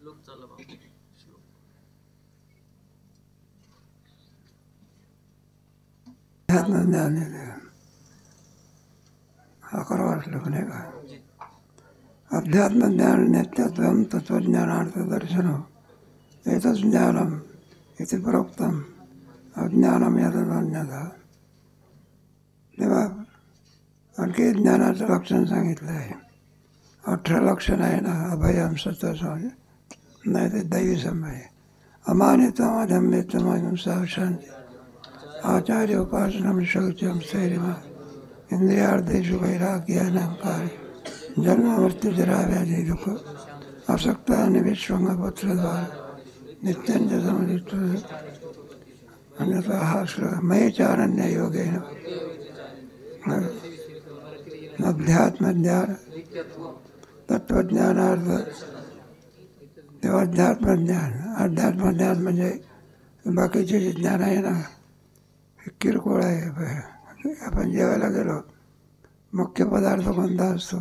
अध्यात्मज्ञान 11वा श्लोक नाही का? अध्यात्मज्ञान नित्यत्वं तत्त्वज्ञानार्थदर्शनम् एतत् ज्ञानम् इति प्रोक्तम् अज्ञानम् यतदन्यथा. तेव्हा आणखी ज्ञानाचं लक्षण सांगितलं आहे. 18 लक्षण आहे ना. अभयम सत्वसम नाही ते दैवी समय अमानित्वम अधम्यत्वम अहिंसा शांती आचार्य उपासनम शौचम स्थैर्यम इंद्रियार्थेषु वैराग्येन अहंकार जन्म मृत्यु जरा व्याधि दुख असक्ता निविश्वंग पुत्रद्वार नित्यंच समधित्व अन्यथा हा श्लोक मयि चारण्य योगेन अध्यात्मज्ञान तत्वज्ञानार्थ. तेव्हा अध्यात्मज्ञान म्हणजे बाकीचे जे ज्ञान आहे ना हे किरकोळ आहे. आपण जेवायला गेलो मुख्य पदार्थ कोणता असतो?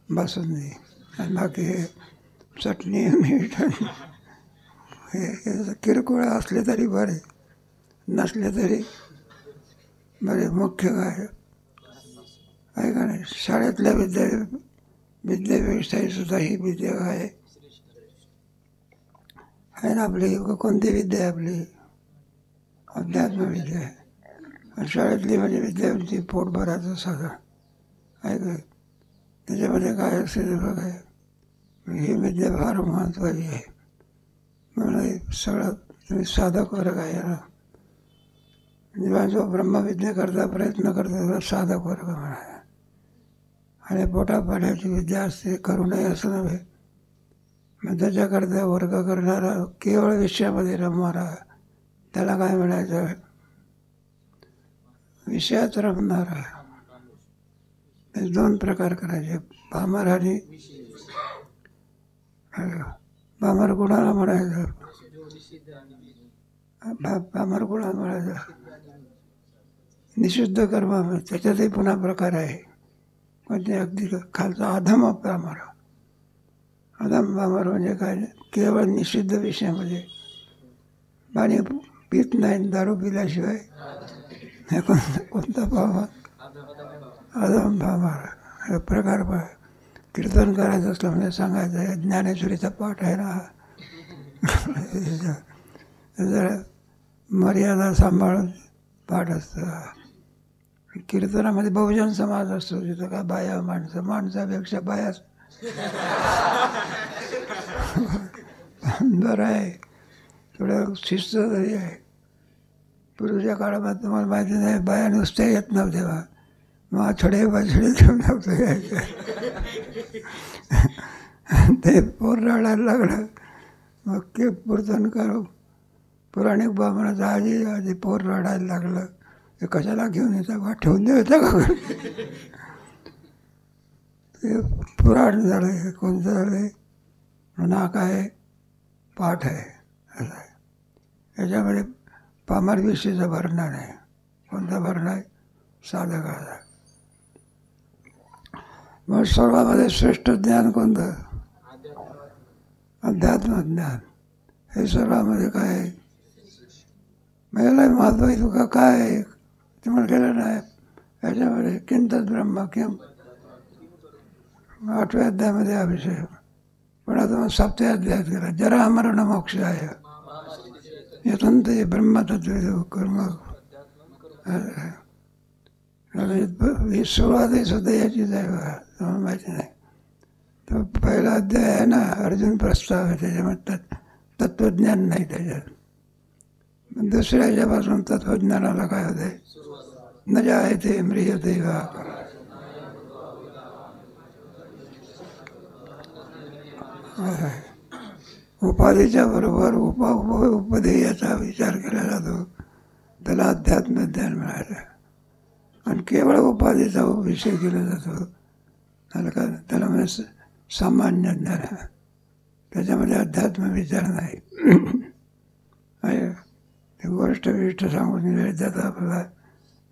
बासुंदी. आणि बाकी हे चटणी मीठ हे किरकोळ असले तरी बरे नसले तरी बरे. मुख्य काय आहे का नाही? शाळेतल्या विद्येपेक्षाही सुद्धा ही विद्या आहे ना आपली. कोणती विद्या आहे आपली? अध्यात्मविद्या आहे. आणि शाळेतली म्हणजे विद्यार्थी पोट भरायचं साधन आहे का? त्याच्यामध्ये काय असेल बघा. ही विद्या फार महत्त्वाची आहे. म्हणून सगळं तुम्ही साधक वर्ग आहे ना. जेव्हा जो ब्रह्मविद्या करता प्रयत्न करतो त्याला साधक वर्ग म्हणा. आणि पोटापाण्याची विद्या असते करू नये असं नव्हे. मग त्याच्याकरता वर्ग करणारा केवळ विषयामध्ये रमणारा त्याला काय म्हणायचं? विषयात रमणारा. हे 2 प्रकार करायचे. पामर आणि पामर कुणाला म्हणायचं? पामर कुणाला म्हणायचं? निषिद्ध कर्म. त्याच्यातही पुन्हा प्रकार आहे. म्हणजे अगदी खालचा अधम पामर. अधम पामर म्हणजे काय? केवळ निषिद्ध विषयामध्ये पाणी पित नाही दारू पिल्याशिवाय. हे कोणता पामर? अधम पामर. हे प्रकार कीर्तन करायचं असलं म्हणजे सांगायचं ज्ञानेश्वरीचा पाठ आहे ना. जरा मर्यादा सांभाळून पाठ असतं. कीर्तनामध्ये बहुजन समाज असतो. तिथं का बाया माणसापेक्षा बायाच बरं आहे. थोडं शिस्त तरी आहे. पूर्वीच्या काळामध्ये तुम्हाला माहिती नाही बाया नुसत्या येत नव्हत्या. मग आठवडे नव्हतं यायचं. ते पोर रडायला लागलं. मग ते कीर्तन करू पुराणिक ब्राह्मणाचं आधी पोर रडायला लागलं. ते कशाला घेऊन येतं का? ठेवून द्यायचं का? ते पुराण झालं. कोणतं झालं ना? काय पाठ आहे असं आहे. याच्यामध्ये पामरविषयीचा भरणा नाही. कोणता भरणा आहे? साधकाचा. मग सर्वामध्ये श्रेष्ठ ज्ञान कोणतं? अध्यात्मज्ञान. हे सर्वामध्ये काय आहे? मला महत्व आहे. तुका काय आहे ते म्हटलेलं नाही याच्यामध्ये. किंचित ब्रह्म किम 8व्या अध्यायामध्ये हा विषय. पण आता मग 7व्या अध्यायात गेला. जरा मरण मोक्ष आहे. यातून ते ब्रह्मतत्व कर्म ही सुरुवातही सुद्धा याचीच आहे बघा. तुम्हाला माहिती नाही. तो पहिला अध्याय आहे ना अर्जुन प्रस्ताव आहे. त्याच्यामध्ये तत्त्वज्ञान नाही त्याच्यात. दुसऱ्या ह्याच्यापासून तत्त्वज्ञानाला काय होते? न जायते म्रियते वा. उपाधीच्या बरोबर उपदेयाचा विचार केला जातो. त्याला अध्यात्मज्ञान मिळालं. आणि केवळ उपाधीचा विषय केला जातो त्याला म्हणजे सामान्य ज्ञान. त्याच्यामध्ये अध्यात्म विचार नाही. ते गोष्ट सांगून वेळ देतात आपल्याला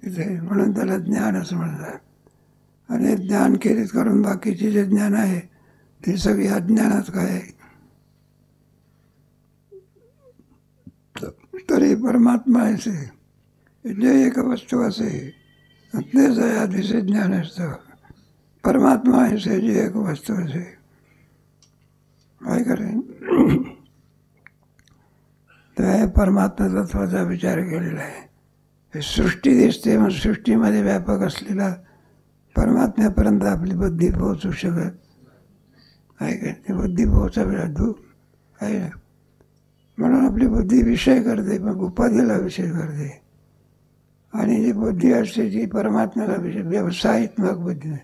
तिथे. म्हणून त्याला ज्ञान असं म्हणतात. आणि ज्ञान केलीत करून बाकीचे जे ज्ञान आहे ते सगळी अज्ञानात काय आहे? परमात्मा ऐसे जे एक वस्तू असे तेच आहे अतिशय ज्ञान असतं. परमात्मा ऐसे जे एक वस्तू असे काय करेन. तर परमात्मा तत्वाचा विचार केलेला आहे. हे सृष्टी दिसते, मग सृष्टीमध्ये व्यापक असलेला परमात्म्यापर्यंत आपली बुद्धी पोहोचू शकत आहे का. ती बुद्धी पोहोचावी आहे ना. म्हणून आपली बुद्धी विषय करते, मग उपाधीला विषय करते. आणि जी बुद्धी असते ती परमात्म्याला विषय, व्यवसायात्मक बुद्धी,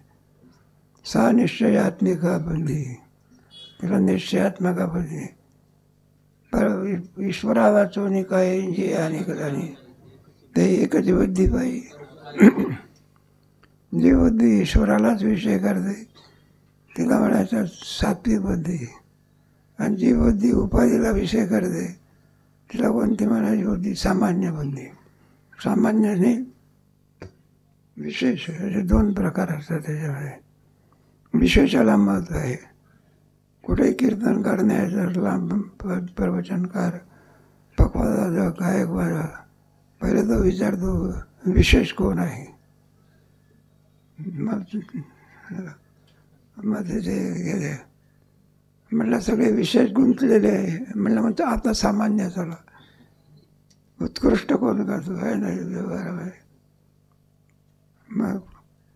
सा निश्चयात्मिका बुद्धी, तिला निश्चयात्मका बुद्धी. पर ईश्वरा वाचून काय जे अनेक जाणे ते एकच बुद्धी पाहिजे. जी बुद्धी ईश्वरालाच विषय करते तिला म्हणायचं सात्विक बुद्धी. आणि जी बुद्धी उपाधीला विषय करते तिला कोणती म्हणायची बुद्धी? सामान्य बुद्धी. सामान्य नाही, विशेष. असे दोन प्रकार असतात त्याच्यामध्ये. विशेषाला महत्त्व आहे. कुठे कीर्तन करण्याचं लांब प्रवचनकार, पक्वादाचा गायकवाड, पहिले तो विचारतो विशेष कोण आहे. मग त्याचे गेले म्हटलं सगळे विशेष गुंतलेले आहे. म्हटलं म्हणतो आता सामान्य चला, उत्कृष्ट कोण करतो आहे नाही व्यवहारामध्ये. मग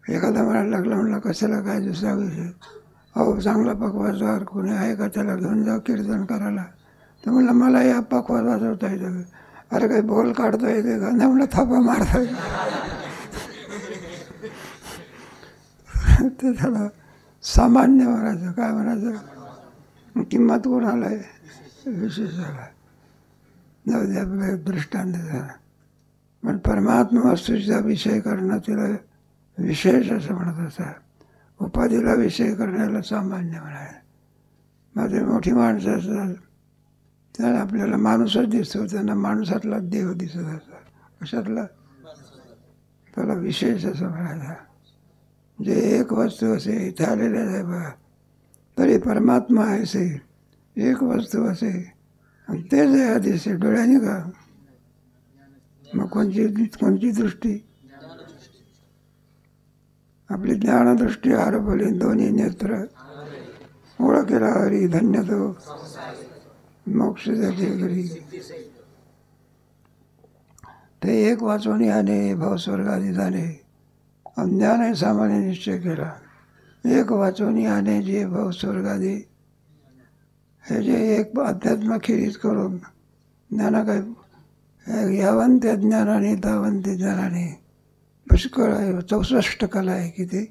एखादा म्हणायला लागला, म्हणलं कशाला काय दुसरा विषय. अहो चांगला पक्वादार कोणी आहे का, त्याला घेऊन जाऊ कीर्तन करायला. तर म्हणलं मला या पक्वाद वाजवता येतं. अरे काही बोल काढता येते का. नाही म्हणलं थापा मारता येते. ते त्याला सामान्य म्हणायचं. काय म्हणायचं, किंमत कोणाला आहे, विशेषाला. जाऊ दे आपल्या दृष्टांत झाला. पण परमात्मा वस्तूचा विषय करणं तिला विशेष असं म्हणत असतात. उपाधीला विषय करण्याला सामान्य म्हणायला. मग ते मोठी माणसं असतात त्याला आपल्याला माणूसच दिसतो, त्यांना माणसातला देव दिसत असतात. कशातला, त्याला विशेष असं म्हणायला. जे एक वस्तू असे इथे आलेले आहे बघा, तरी परमात्मा असे एक वस्तू असे आणि तेच आहे दिसे डोळ्याने का. मग कोणची दृष्टी, आपली ज्ञानदृष्टी आरोपली. दोन्ही नेत्र ओळखेला हरी धन्य तो मोक्ष जाते घरी. ते एक वाचून याने भावस्वर्गादी जाणे, अज्ञाने सामान्य निश्चय केला. एक वाचून याने जे भावस्वर्गादी हे जे एक अध्यात्मखेरीज करून ज्ञाना काय यावंत ज्ञानाने तावंत ज्ञानाने पुष्कळ आहे. 64 कला आहे. किती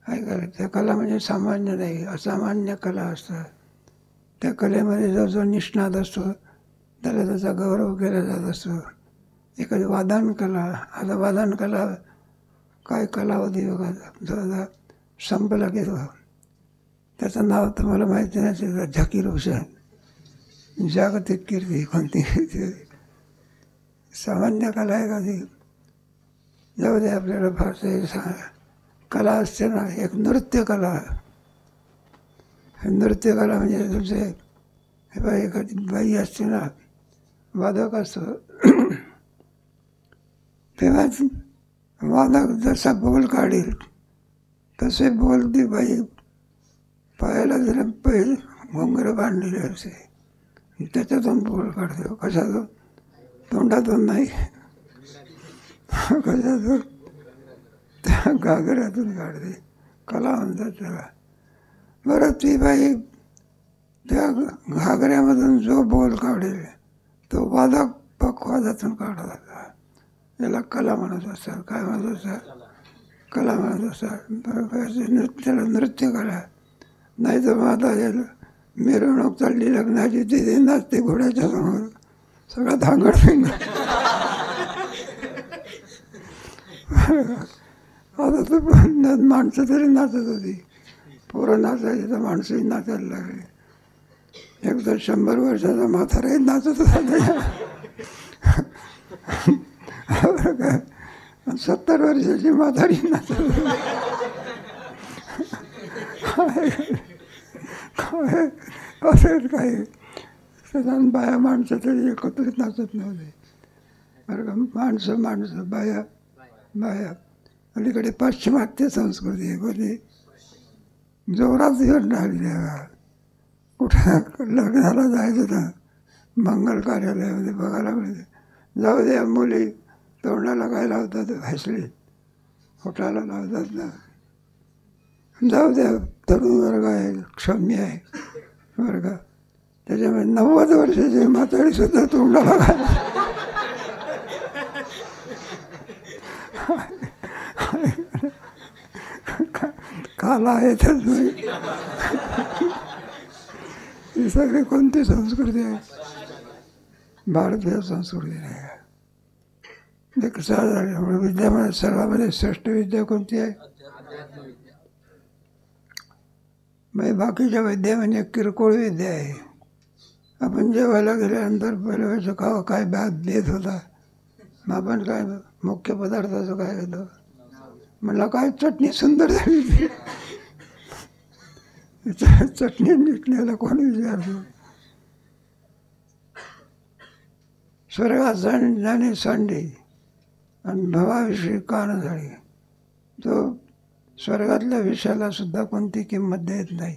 काय करा. त्या कला म्हणजे सामान्य नाही, असामान्य कला असतात. त्या कलेमध्ये जो जो निष्णात असतो त्याला त्याचा गौरव केला जात असतो. एखादी वादन कला, आता वादन कला काय कालावधी बघा जो संपला की त्याचं नाव तर मला माहिती नाही. झाकीर हुसेन, जागतिक कीर्ती कोणती सामान्य कला आहे का ती. जाऊ दे आपल्याला फारसे कला असते ना. एक नृत्यकला, नृत्यकला म्हणजे तुमचे हे बाई एखादी बाई असते ना, वादक असतो तेव्हा वादक जसा बोल काढेल तसे बोल ती बाई पायाला जरा पहिले घोंगरं बांधलेले असे त्याच्यातून बोल काढते. कशातून, तोंडातून नाही, कशातून, त्या घागऱ्यातून काढते. कला म्हणतात त्याला. बरं ती बाई त्या घागऱ्यामधून जो बोल काढेल तो वादक पक्वादातून काढत. याला कला म्हणत असतात. काय म्हणत असतात, कला म्हणत असतात. नृत्याला नृत्यकला. नाही तर आता मिरवणूक चालली लग्नाची, तिथे नाचते घोड्याच्या समोर, सगळा धांगड फिंगड. आता तर माणसं तरी नाचत होती, पोरं नाचायची तर माणसंही नाचायला लागली. एकदा 100 वर्षाचा म्हाताराही नाचत होता. काय 70 वर्षाची म्हातारी नाचत होती. काय असेल काही साधारण बाया माणसं तरी एकत्रित नाचत नव्हते बरं का. माणसं माणसं, बाया बाया. अलीकडे पाश्चिमात्य संस्कृती आहे, म्हणजे जोरात घेऊन राहिली आहे. कुठं लग्नाला जायचं ना, मंगल कार्यालयामध्ये बघायला मिळते. जाऊ द्या, मुली तोंडाला काय लावतात, हसली होठाला लावतात ना, जाऊ द्या, तरुण वर्ग आहे, क्षम्य आहे बरं का. त्याच्यामुळे 90 वर्षाची म्हातारीसुद्धा तोंडाला काय काला आहे तर ही सगळी कोणती संस्कृती आहे? भारतीय संस्कृती नाही आहे. एक साधारण विद्यामध्ये सर्वांमध्ये श्रेष्ठ विद्या कोणती आहे? म्हणजे बाकीच्या विद्या म्हणजे किरकोळ विद्या आहे. आपण जेवायला गेल्यानंतर पहिल्या वेळेस खावा काय भेद होता, मग आपण काय मुख्य पदार्थाचं काय घेतो, म्हणलं काय चटणी सुंदर झाली. चटणी नीटल्याला कोण विचारतो? स्वर्गात जाणे सांडे आणि भवाविषयी कान झाली. तो स्वर्गातल्या विषयाला सुद्धा कोणती किंमत देत नाही.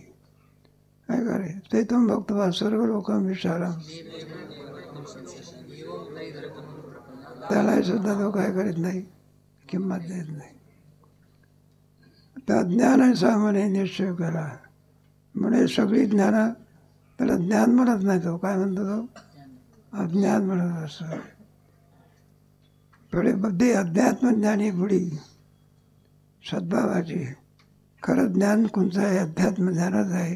काय करे ते तुम्ही बघतो, सर्व लोक विषयाला त्याला सुद्धा तो काय करीत नाही, किंमत देत नाही. त्या ज्ञान सामान्य निश्चय केला म्हणजे सगळी ज्ञान, त्याला ज्ञान म्हणत नाही, तो काय म्हणतो, तो अज्ञान म्हणत असतो. थोडे बुद्धी अध्यात्मज्ञानी बुडी सद्भावाची. खरं ज्ञान कोणचं आहे? अध्यात्म ज्ञानच आहे.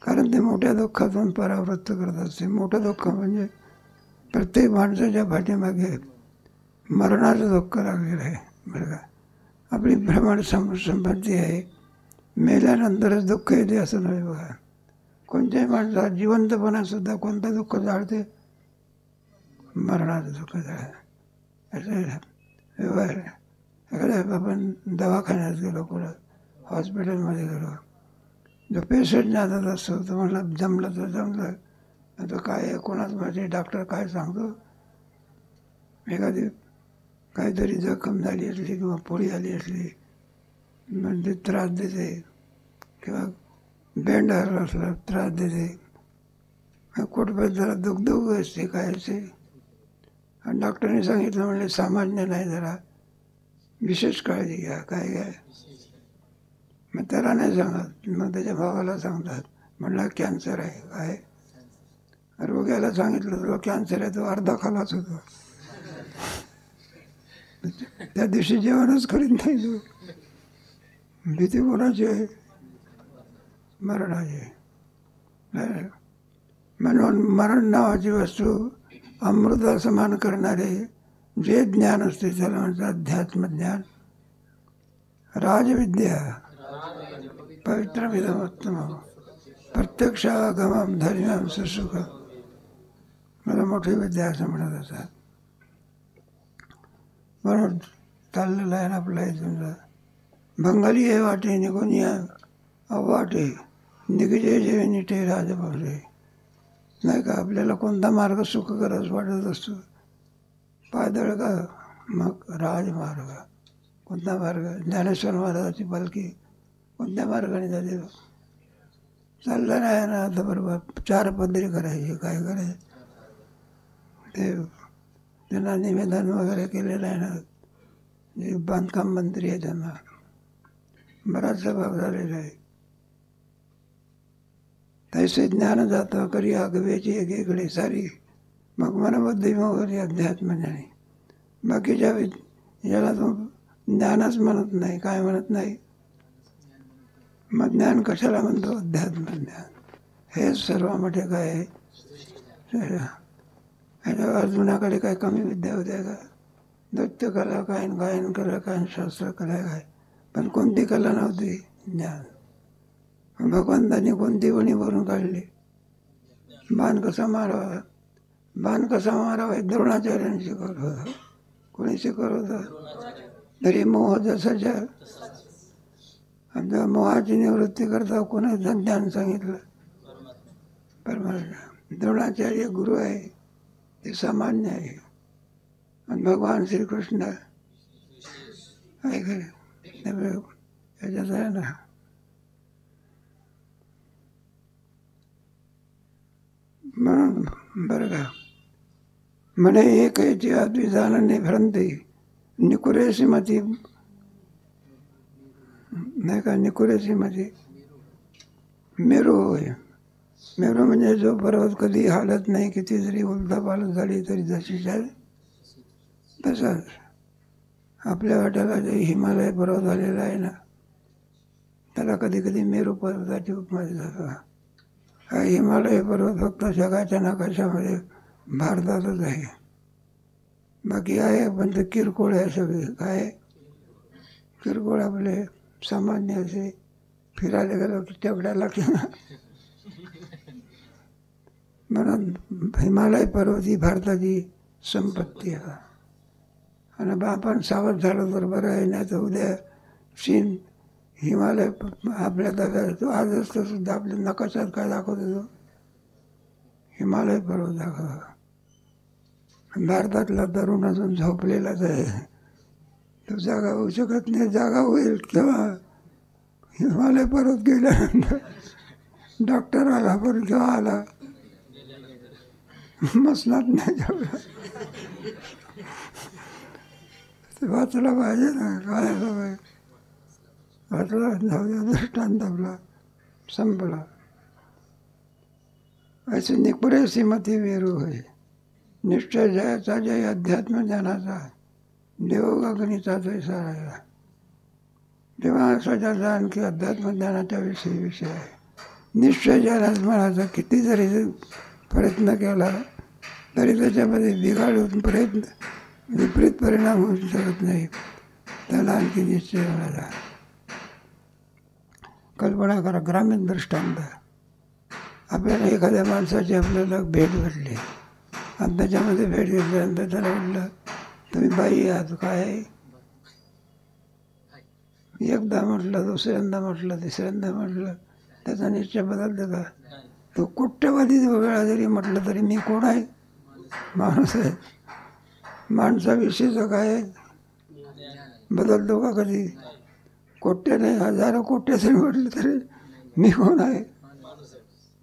कारण ते मोठ्या दुःखातून परावृत्त करत असते. मोठं दुःख म्हणजे प्रत्येक माणसाच्या पाठीमागे मरणाचं दुःख लागलेलं आहे बरं का. आपली भ्रमण संपत्ती आहे, मेल्यानंतरच दुःख येते असं नाही बघा. कोणत्याही माणसाला जिवंतपणासुद्धा कोणतं दुःख जाळते? मरणाचं दुःख जाळते. असं व्यवहार. एखाद्या आपण दवाखान्यात गेलो, कुठं हॉस्पिटलमध्ये गेलो, जो पेशंट जातात असतो तो म्हणलं जमलं तर जमलं, आता काय आहे कोणाच माझे डॉक्टर काय सांगतो. एखादी काहीतरी जखम झाली असली किंवा पोळी आली असली म्हणजे त्रास देते, किंवा बेंड हरला असला त्रास देते, कुठपर्यंत जरा दुखदुख असते काय असते. आणि डॉक्टरने सांगितलं म्हणजे सामान्य नाही, जरा विशेष काळजी घ्या, काय घ्या. मग त्याला नाही सांगत, मग त्याच्या भावाला सांगतात, म्हणला कॅन्सर आहे. काय रोग्याला सांगितलं तुला कॅन्सर आहे, तो अर्धा खालाच होतो. त्या दिवशी जेवणच करीत नाही तो. भीती कोणाची आहे? मरणाची. म्हणून मरण नावाची वस्तू अमृता समान करणारे जे ज्ञान असते त्याला म्हणतात अध्यात्मज्ञान. राजविद्या पवित्र विधमोत्तम प्रत्यक्षागमम धर्म्यम सुसुख. मला मोठी विद्या असं म्हणत असतात. म्हणून चाललेलं आहे ना आपलं हे समजा, बंगाली हे वाटे निघून या अवाटे निघजे जे निटे राजभवरे. नाही का, आपल्याला कोणता मार्ग सुखकरच वाटत असतो? पायदळ का, मग राजमार्ग. कोणता मार्ग? ज्ञानेश्वर महाराजाची पालखी कोणत्या मार्गाने जाते? चाललं नाही ना आता बरोबर 4 पदरी करायची, काय करायचं ते त्यांना निवेदन वगैरे केलेलं आहे ना, जे बांधकाम मंत्री आहे त्यांना बराचसा भाग झालेला आहे. तैसे ज्ञान जातं करी आगवेची एकीकडे सारी, मग मनबुद्धी मोहरी अध्यात्म ज्ञानी. बाकीच्या याला तो ज्ञानच म्हणत नाही, काय म्हणत नाही. मग ज्ञान कशाला म्हणतो? अध्यात्म ज्ञान. हे सर्वांमध्ये काय आहे? अर्जुनाकडे काय कमी विद्या होत्या का? नृत्य कला काय, गायन कला काय, शास्त्र कला काय, पण कोणती कला नव्हती? ज्ञान. भगवंतांनी कोणती वणी भरून काढली? बाण कसा मारावा, बाण कसा मारावा हे द्रोणाचार्यांनी शिकवलं होतं. कोणी शिकवलं होतं? तरी मोह जसाच्या आमच्या मोहाची निवृत्ती करता कोणी ज्ञान सांगितलं? परमात्मा. द्रोणाचार्य गुरु आहे ते सामान्य आहे, आणि भगवान श्रीकृष्ण आहे का याच्यात आहे ना. म्हणून बरं का म्हणे एक याची अद्विधानाने भ्रांती निकुरेसी मती नाही का. निकुरेसी मती मेरू होय. मेरू म्हणजे जो पर्वत कधी हालत नाही, किती जरी उलथापालथ झाली तरी जशीच आहे तसाच. आपल्या वाट्याला जे हिमालय पर्वत आलेला आहे ना, त्याला कधी कधी मेरू पर्वताची उपमा देतात. हा हिमालय पर्वत फक्त जगाच्या नकाशामध्ये भारतातच आहे, बाकी आहे पण ते किरकोळ आहे सगळे. काय किरकोळ आपले सामान्य असे फिरायला गेलो की तेवढ्या लागतात. म्हणून हिमालय पर्वत ही भारताची संपत्ती आहे. आणि आपण सावध झालो तर बरं आहे, नाही तर उद्या चीन हिमालय आपल्या ताब्यात तो आजच तर सुद्धा आपल्या नकाशात काय दाखवतो, तो हिमालय पर्वत दाखव. भारतातला तरुण अजून झोपलेलाच आहे, तो जागा होऊ शकत नाही. जागा होईल तेव्हा हिमालय पर्वत गेल्यानंतर डॉक्टर आला, पण केव्हा आला मसनात नाही जेवढा. ते वाचला पाहिजे ना, काय पाहिजे वाचला. जाऊ द्या, दृष्टांत आपला संपला. असे निकुरेसी मती मेरू होय. निश्चय जयाचा जय अध्यात्म ज्ञानाचा, देवगगनीचा जैसा राहिला. देवासाचा आणखी अध्यात्म ज्ञानाच्या विषय आहे. निश्चय ज्यालाच म्हणायचा किती जरी प्रयत्न केला तरी त्याच्यामध्ये बिघाड होऊन विपरीत परिणाम होऊ शकत नाही, त्याला आणखी निश्चय म्हणायचा. कल्पना करा, ग्रामीण दृष्टांत. आपल्याला एखाद्या माणसाची आपल्याला भेट भेटली, आणि त्याच्यामध्ये भेट घेतल्यानंतर त्याला म्हटलं तुम्ही बाई आहात काय. एकदा म्हटलं, दुसऱ्यांदा म्हटलं, तिसऱ्यांदा म्हटलं, त्याचा निश्चय बदलतो का? तो कुठ्यवादी वेळा जरी म्हटलं तरी मी कोण आहे, माणूस आहे. माणसाविषयीचं काय बदलतो का कधी? कोट्या नाही, हजारो कोट्या जरी म्हटलं तरी मी कोण आहे,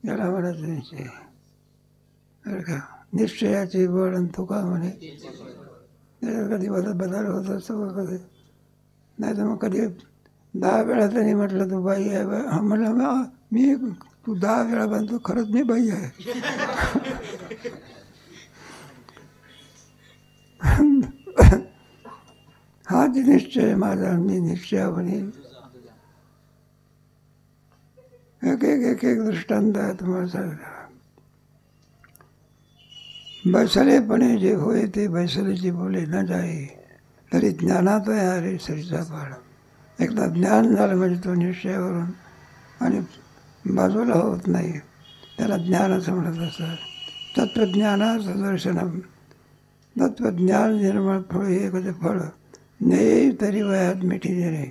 याला म्हणायचं निश्चय. बरं का, निश्चयाची बळ आणि तुका म्हणे त्याच्यात कधी बदल होत असतो का कधी? नाही तर मग कधी 10 वेळा त्यांनी म्हटलं तू बाई आहे, हा म्हटलं मी तू 10 वेळा म्हणतो खरंच मी बाई आहे. हाच निश्चय माझा, मी निश्चय म्हणेन. एक दृष्टांत आहे तुम्हाला सांगा. बैसलेपणे जे होय ते बैसलेची बोले न जाई, तरी ज्ञानात आहे अरे सरीचा पाळ. एकदा ज्ञान झालं म्हणजे तो निश्चयावरून आणि बाजूला होत नाही, त्याला ज्ञान असं म्हणत असतात. तत्त्वज्ञानाचं दर्शनम, तत्त्वज्ञान निर्मळ फळ हे एखादं फळ नेई तरी वयात मिठी देणे.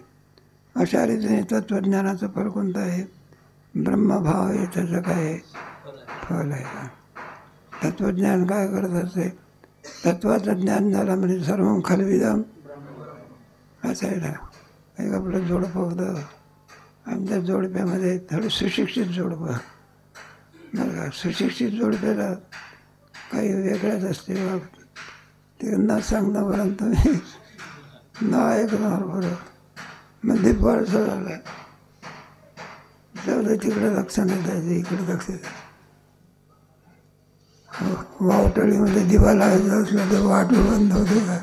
अशा रीतीने तत्त्वज्ञानाचं फळ कोणतं आहे? ब्रह्मभाव हे त्याचं काय फळ आहे. तत्त्वज्ञान काय करत असते? तत्त्वाचं ज्ञान झालं म्हणजे सर्व खलविदम असं आहे ना. एक आपलं जोडपं होतं, आमच्या जोडप्यामध्ये थोडं सुशिक्षित जोडपं. बरं का, सुशिक्षित जोडप्याला काही वेगळ्याच असते. ते न सांगणं पर्यंत तुम्ही न ऐकणार बरं मध्ये बळसं झालं तेवढं तिकडे लक्ष नाही द्यायचं, इकडे लक्ष द्यायचं. वावटळीमध्ये दिवा लावायचा असला तर वाट बंद होते का,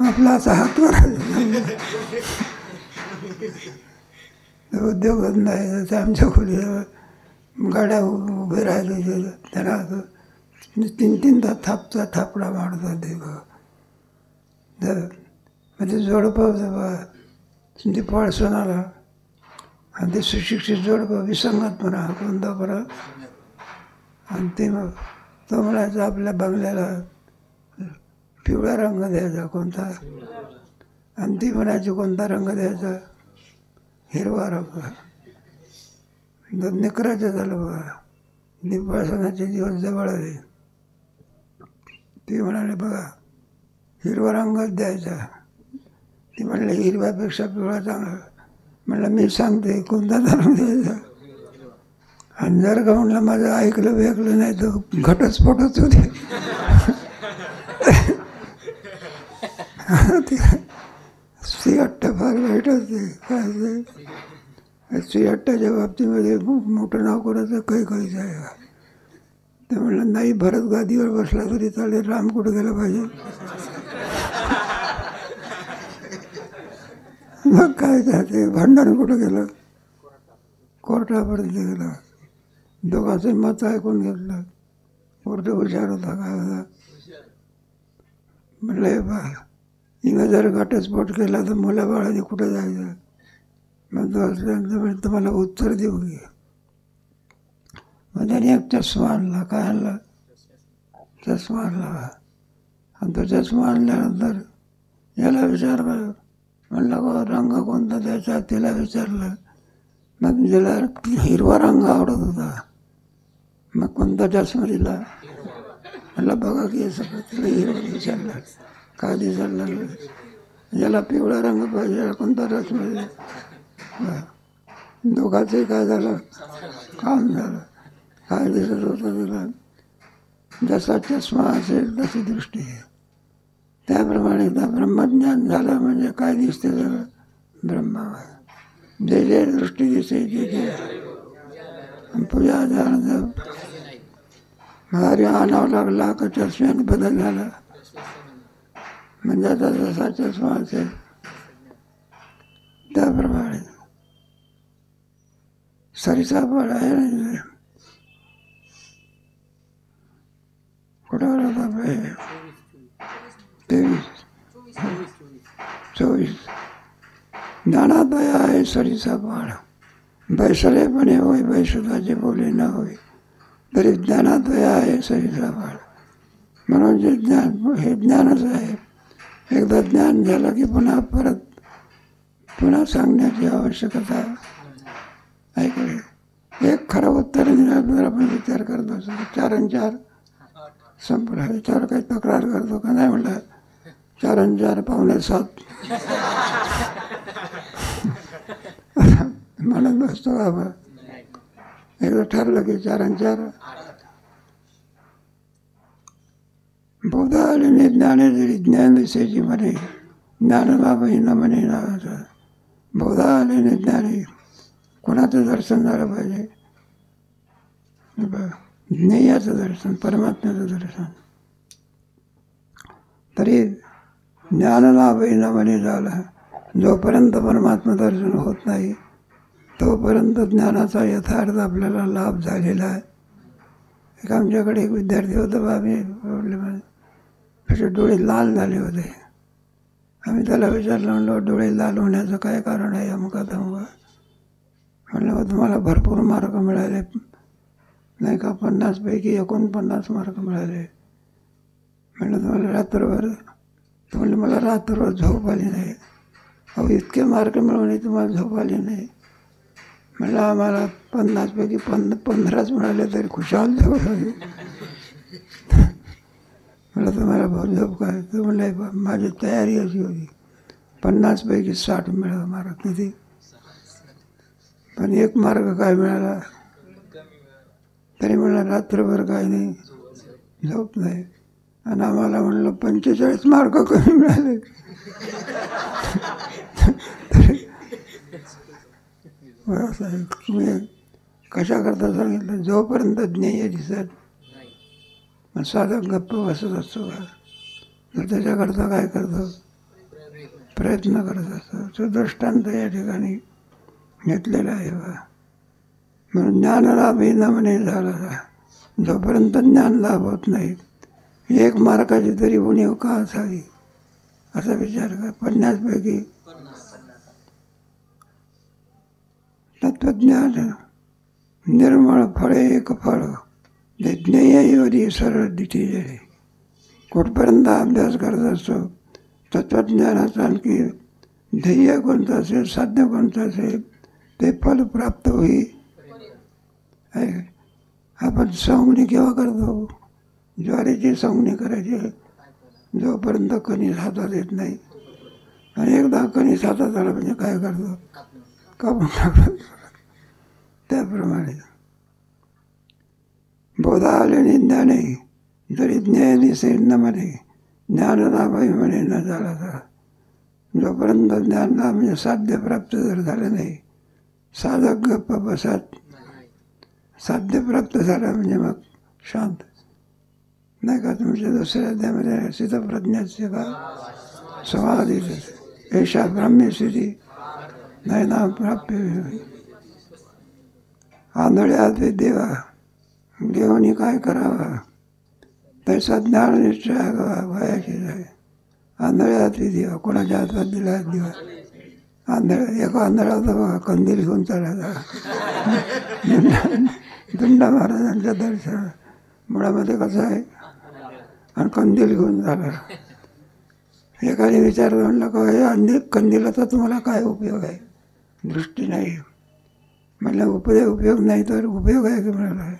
आपला असा हात करायचा. उद्योग नाही जसं आमच्या खोलीवर गाड्या उभे राहिले त्यांना 3 तास थापडा मारतात ते. म्हणजे जोडपं ते पळसून आला आणि ते सुशिक्षित जोडपं विसंगत म्हणा कोणता बरं. आणि ते मग तो म्हणायचा आपल्या बंगल्याला पिवळा रंग द्यायचा कोणता, आणि ती म्हणायची कोणता रंग द्यायचा, हिरवा रंग. निकराचं झालं बघा, दीपवासनाचे दिवस जवळ आले. ते म्हणाले बघा हिरवा रंगच द्यायचा. ते म्हणले हिरव्यापेक्षा पिवळा चांगला. म्हणलं मी सांगते कोणता रंग द्यायचा. आणि जर का म्हणलं माझं ऐकलं वेगळं नाही तर घटस्फोटच होते. सिंहट्ट फार वाईट असते. काय सिंहट्टाच्या बाबतीमध्ये खूप मोठं नाव करायचं कैकईचं आहे. ते म्हणलं नाही भरत गादीवर बसला तरी चालेल, राम कुठं गेला पाहिजे. मग काय ते भांडण कुठं गेलं, कोर्टापर्यंत गेलं. दोघांचे मत ऐकून घेतलं. कोर्ट हुशार होता, काय होता. म्हणलं हे बा हिनं जर घटस्फोट केला तर मुलाबाळाने कुठं जायचं. मग तो तुम्हाला उत्तर देऊ घे. मग त्याने एक चष्मा आणला. काय आणला? चष्मा आणला. आणि तो चष्मा आणल्यानंतर याला विचारलं. म्हणलं गो रंग कोणता द्यायचा, तिला विचारलं. मग तिला हिरवा रंग आवडत होता. मग कोणता चष्मा दिला. म्हणलं बघा की सगळं. तिला हिरवा विचारलं. काय दिसायला लागलं. याला पिवळा रंग पाहिजे, याला कोणता चष्मा दिला. दोघांचंही काय झालं, काम झालं. काय दिसत होतं तिला. जसा चष्मा असेल तशी दृष्टी आहे. त्याप्रमाणे एकदा ब्रह्मज्ञान झालं म्हणजे काय दिसते सगळं ब्रह्मा. जे जे दृष्टी दिसते जे जे पूजा झालं. महारी आणावं लागला का चष्म्याने बदल झाला. म्हणजे आता जसा चष्मा असेल त्याप्रमाणे सरीसापड आहे. कुठं होता 24 ज्ञानादया आहे सरीसापड. बैसलेपणे होय बैसुदाचे बोले न होय तरी ज्ञानादया आहे सरीसापड. म्हणून जे ज्ञान हे ज्ञानच आहे. एकदा ज्ञान झालं की पुन्हा सांगण्याची आवश्यकता ऐकले. एक खरं उत्तर जर आपण विचार करत असतो 4 आणि 4 संपला. विचार काही तक्रार करतो का नाही. म्हणलं 4 आणि 4 5:45 म्हणत बसतो बाबा. एकदा ठरलं की 4 आणि 4. बौद्ध आलेले ज्ञाने जरी ज्ञान दिसायची म्हणे ज्ञानबाबाही न म्हणे नावाचा. बौद्ध आलेले ज्ञाने कोणाचं दर्शन झालं पाहिजे. ज्ञेयाचं दर्शन, परमात्म्याचं दर्शन. तरी ज्ञानलाभही न म्हणे झाला. जोपर्यंत परमात्मा दर्शन होत नाही तोपर्यंत ज्ञानाचा यथार्थ आपल्याला लाभ झालेला आहे. एक आमच्याकडे एक विद्यार्थी होता बाबी प्रॉब्लेम. त्याचे डोळे लाल झाले होते. आम्ही त्याला विचारलं. म्हणलं डोळे लाल होण्याचं काय कारण आहे. अमुका तमुका. म्हणलं तुम्हाला भरपूर मार्क मिळाले नाही का. 50 पैकी 49 मार्क मिळाले. म्हणलं तुम्हाला रात्रभर. तर म्हणलं मला रात्रभर झोप आली नाही. अहो इतके मार्क मिळवणे तुम्हाला झोप आली नाही. म्हणलं आम्हाला 50 पैकी 15च मिळाले तरी खुशाल झोप आली. मला तुम्हाला बहुत झोप काय. तर म्हणलं माझी तयारी अशी होती 50 पैकी 60 मिळाला मार्क. किती पण 1 मार्क काय मिळाला. तरी म्हणलं रात्रभर काय नाही, झोप नाही. आणि आम्हाला म्हणलं 45 मार्क कमी मिळाले. तुम्ही कशा करता सांगितलं. जोपर्यंत ज्ञेय दिसत मग साधा गप्प बसत असतो का. तर त्याच्याकरता काय करतो, प्रयत्न करत असतो. तो दृष्टांत या ठिकाणी घेतलेला आहे बा. म्हणून ज्ञानलाभही न म्हणे झाला. जोपर्यंत ज्ञान लाभ होत नाही 1 मार्काची तरी उणीव का असावी असा विचार कर. 50 पैकी तत्वज्ञान निर्मळ फळे एक फळ ज्ञेयवरी सरळ दिठी जळे. कुठपर्यंत अभ्यास करत असतो तत्वज्ञानाचा. आणखी ध्येय कोणतं असेल, साध्य कोणतं असेल ते फल प्राप्त होईल. आपण सवंगणी केव्हा करतो? ज्वारीची सवंगणी करायची जोपर्यंत कणीस हातात येत नाही. आणि एकदा कणीस हातात आला म्हणजे काय करतो? कापून टाकतो. त्याप्रमाणे बोधा आले ज्ञाने जरी ज्ञान दिसे न म्हणे ज्ञान लाभावी म्हणे न झाला तर. जोपर्यंत ज्ञानला म्हणजे साध्य प्राप्त जर झालं नाही, साधक गप्प बसत. साध्य प्राप्त झालं म्हणजे मग शांत नाही का. तुमच्या दुसऱ्या अध्यायामध्ये स्थितप्रज्ञाचे का समाधी एषा ब्राह्म्यस्थिती नाही ना प्राप्य. आंधळ्यात देवा देवानी काय करावं त्याचा ज्ञान निश्चय व्हायचे आहे. आंधळ्यात देवा कोणाच्या हातात दिला दिवा? आंधळ्या एका आंधळा होता बघा, कंदील घेऊन चालायचा दुंडा महाराजांच्या दर्शन मुळामध्ये कसं आहे, आणि कंदील घेऊन झाला. एकाने विचारलं, म्हणलं का हे कंदिलाचा तुम्हाला काय उपयोग आहे? दृष्टी नाही. म्हणलं उपयोग नाही तर उपयोग आहे की म्हणाला.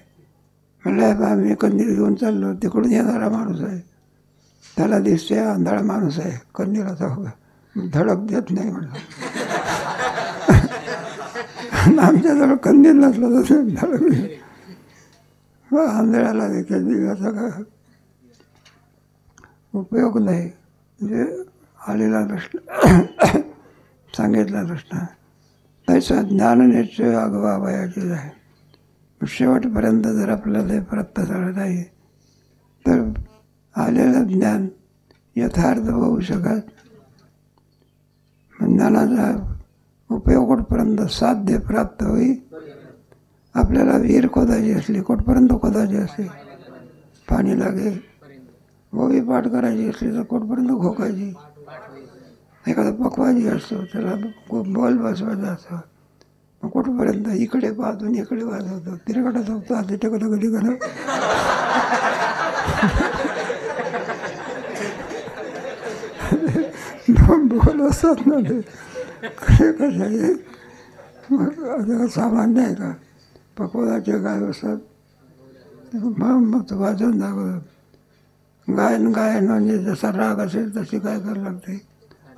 म्हणलं आम्ही कंदील घेऊन चाललो, तिकडून येणारा माणूस आहे, त्याला दिसते आंधळा माणूस आहे, कंदिलाचा धडक देत नाही म्हणलं. आमच्याजवळ कंदील नसलं तर धडक आंधळ्याला देखील दिव्याचा काय उपयोग नाही. म्हणजे आलेला प्रश्न सांगितला प्रश्न त्याचा ज्ञाननिश्चय आगवा वयाचीच आहे. शेवटपर्यंत जर आपल्याला ते प्राप्त झालं नाही तर आलेलं ज्ञान यथार्थ होऊ शकत. ज्ञानाचा उपयोग कुठपर्यंत साध्य प्राप्त होईल. आपल्याला विहीर खोदायची असली कुठपर्यंत खोदायची असली, पाणी लागेल. ओवी पाठ करायची असली तर कुठपर्यंत खोकायची. एखादा पकवाजी असतो त्याला बॉल बसवायचा असतो, मग कुठपर्यंत इकडे पाहतो इकडे वाजवतो, तिकडे झोपतो तिथे कधी कधी बोल असतात ना ते कसे कसे सामान्य आहे का. पकवादाचे गाय असतात मग वाजवून दाखवतात. गायन म्हणजे जसा राग असेल तशी काय करावं लागते,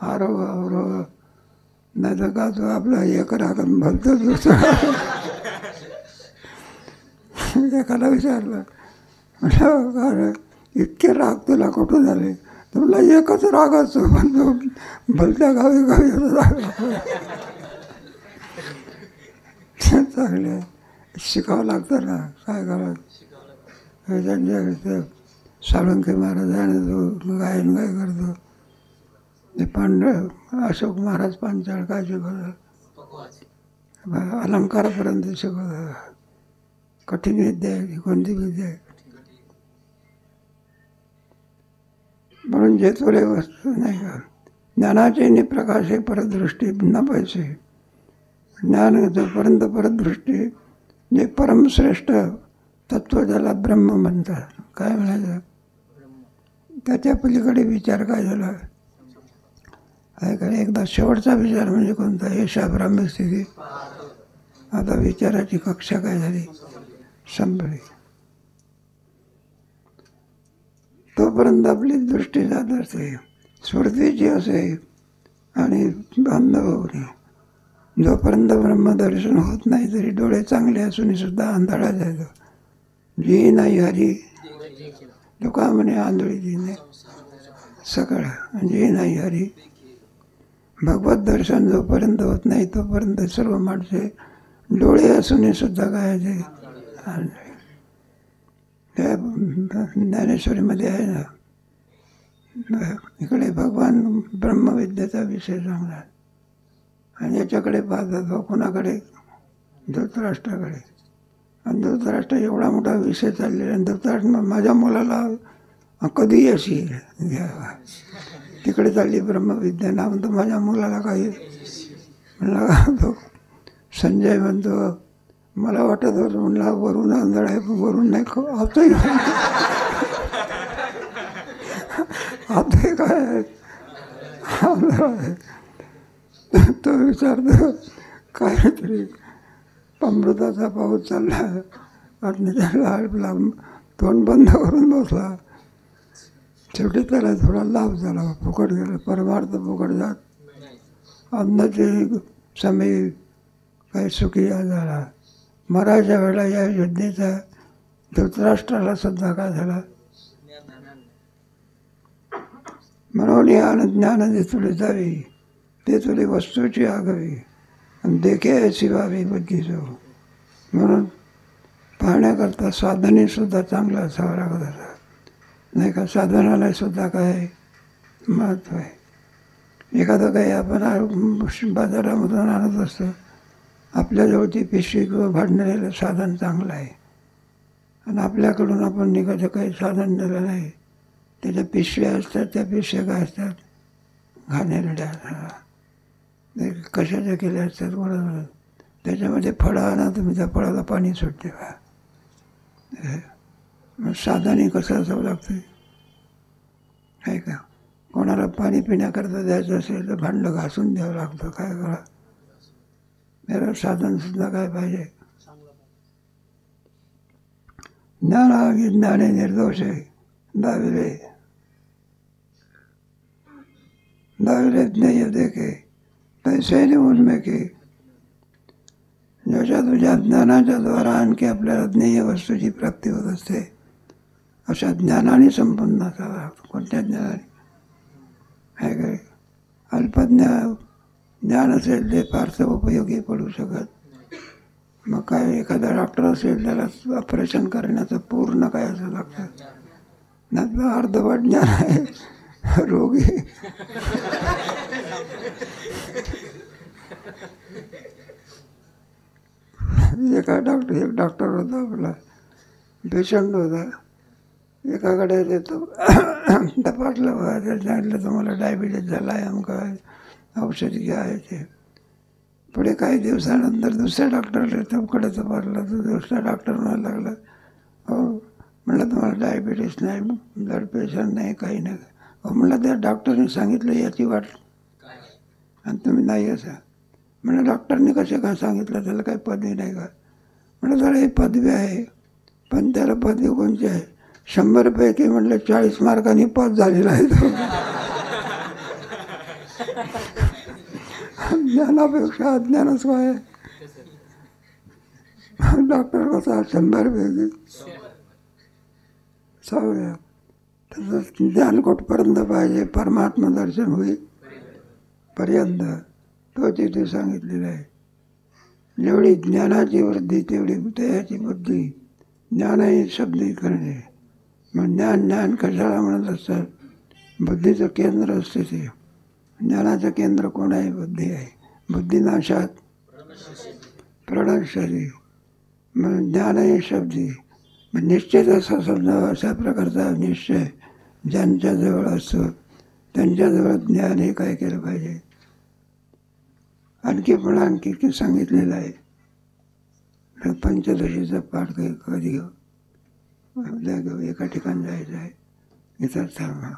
आरोह अवरोह. नाही तर का तो आपला एक राग भलतंच दुसरा. एकाला विचारलं, म्हटलं इतके राग तुला कुठून आले? तुला एकच राग असतो पण तो भलत्या गावी गावी राग. चांगले शिकावं लागतं ना, काय करावं. त्यांच्या साळुंखे महाराजांनी जो गायन काय करतो ते अशोक महाराज पांचाळ काय शिकवतात, अलंकारापर्यंत शिकवतात. कठीण विद्या आहे कोणती विद्या आहे. म्हणून जे थोडे वस्तू नाही का, ज्ञानाचे निप्रकाशे परदृष्टी न पैसे. ज्ञान जोपर्यंत परदृष्टी जे परमश्रेष्ठ तत्व ज्याला ब्रह्म म्हणतात. काय म्हणायचं त्याच्या पलीकडे विचार काय झाला ऐकायला. एकदा शेवटचा विचार म्हणजे कोणता? एषा ब्रह्मस्थिती. आता विचाराची कक्षा काय झाली? संपली. तोपर्यंत आपली दृष्टी जात असते स्मृतीची असे आणि अंधभवनी. जोपर्यंत ब्रह्मदर्शन होत नाही तरी डोळे चांगले असून सुद्धा आंधळा जायचं. जी नाही हरी तुका म्हणे आंधळी जी नाही सकाळ जी नाही हरी. भगवत दर्शन जोपर्यंत होत नाही तोपर्यंत सर्व माणसे डोळे असून सुद्धा काय ते आंधळे. त्या ज्ञानेश्वरीमध्ये आहे ना, इकडे भगवान ब्रह्मविद्येचा विषय सांगतात आणि याच्याकडे पाहतात कोणाकडे? धृतराष्ट्राकडे. आणि धृतराष्ट्र एवढा मोठा विषय चाललेला आणि धृतराष्ट्र माझ्या मुलाला कधी अशी घ्यावा तिकडे चालली ब्रह्मविद्या ना म्हणतो माझ्या मुलाला काही. म्हणला तो संजय म्हणतो मला वाटत होतं म्हणला वरून आंधळ आहे पण वरून नाही आताही आताही काय आहे आंधळ आहे. तो विचारतो काहीतरी अमृताचा पाऊस चालला त्याला तोंड बंद करून बसला. शेवटी त्याला थोडा लाभ झाला, फुकट गेला. परमार्थ फुकट जात. अन्नाचे समय काही सुखिया झाला. मरायच्या वेळेला या योजनेचा धृतराष्ट्राला सुद्धा काय झाला, म्हणून ज्ञान जे तुले जावी ते तुले वस्तूची आगावी आणि देखे अशी व्हावी बुद्धीचो. म्हणून पाहण्याकरता साधनेसुद्धा चांगलं असावं लागत असं नाही का. साधनाला सुद्धा काय महत्त्व आहे. एखादं काही आपण बाजारामधून आणत असतो, आपल्याजवळ ती पिशवी किंवा भांडलेलं साधन चांगलं आहे आणि आपल्याकडून आपण निघायचं काही साधन दिलं नाही, त्याच्या पिशव्या असतात. त्या पिशव्या काय असतात, घाणेरड्या कशाच्या केल्या असतात बरोबर. त्याच्यामध्ये फळं आणा तुम्ही, त्या फळाला पाणी सुटते का. मग साधने कसं असावं लागतं आहे का. कोणाला पाणी पिण्याकरता द्यायचं असेल तर भांडं घासून द्यावं लागतं. काय करा, मेरा साधनसुद्धा काय पाहिजे. ज्ञाने निर्दोष आहे. दाविले ज्ञेय देखे पैसे उनमे की. जशा तुझ्या ज्ञानाच्या द्वारा आणखी आपल्याला ज्ञेय वस्तूची प्राप्ती होत असते, अशा ज्ञानाने संपन्न असावा लागतो. कोणत्या ज्ञानाने आहे काय. ज्ञान असेल ते फारसं उपयोगी पडू शकत. मग काय एखादा डॉक्टर असेल त्याला ऑपरेशन करण्याचं पूर्ण काय असं लागतं, त्यातलं अर्धवट ज्ञान आहे. रोगी एक डॉक्टर होता, आपला पेशंट होता. एकाकडे देतो तपासलं बघा, सांगितलं तुम्हाला डायबिटीज झाला आहे, आमका औषधी घ्या आहे ते. पुढे काही दिवसानंतर दुसऱ्या डॉक्टरला तकडे तपासलं तर दुसऱ्या डॉक्टर म्हणायला लागला, हो म्हणलं तुम्हाला डायबिटीस नाही, ब्लड प्रेशर नाही, काही नाही. हो म्हणलं त्या डॉक्टरने सांगितलं याची वाट आणि तुम्ही नाही असं. म्हणलं डॉक्टरने कसे काय सांगितलं, त्याला काही पदवी नाही का. म्हणलं त्याला ही पदवी आहे, पण त्याला पदवी कोणची आहे, 100 पैकी म्हटलं 40 मार्कांनी पास झालेला आहे तो. ज्ञानापेक्षा अज्ञानच काय. डॉक्टर कसा 100 पैकी 100. तसंच ज्ञान कुठपर्यंत पाहिजे, परमात्मा दर्शन होईल पर्यंत तो तिथे सांगितलेला आहे. जेवढी ज्ञानाची वृद्धी तेवढी त्याची बुद्धी. ज्ञान हे शब्दी करणे. मग ज्ञान कशाला म्हणत असतात, बुद्धीचं केंद्र असते ते. ज्ञानाचं केंद्र कोण आहे, बुद्धी आहे. बुद्धिनाशात प्रणशरी. मग ज्ञान हे शब्दी. मग निश्चय असा समजावा, अशा प्रकारचा निश्चय ज्यांच्याजवळ असतो त्यांच्याजवळ ज्ञान हे काय केलं पाहिजे. आणखी सांगितलेलं आहे. पंचदशीचा पाठ कधी घेऊ, एका ठिकाणी जायचं आहे, इथं थांबा.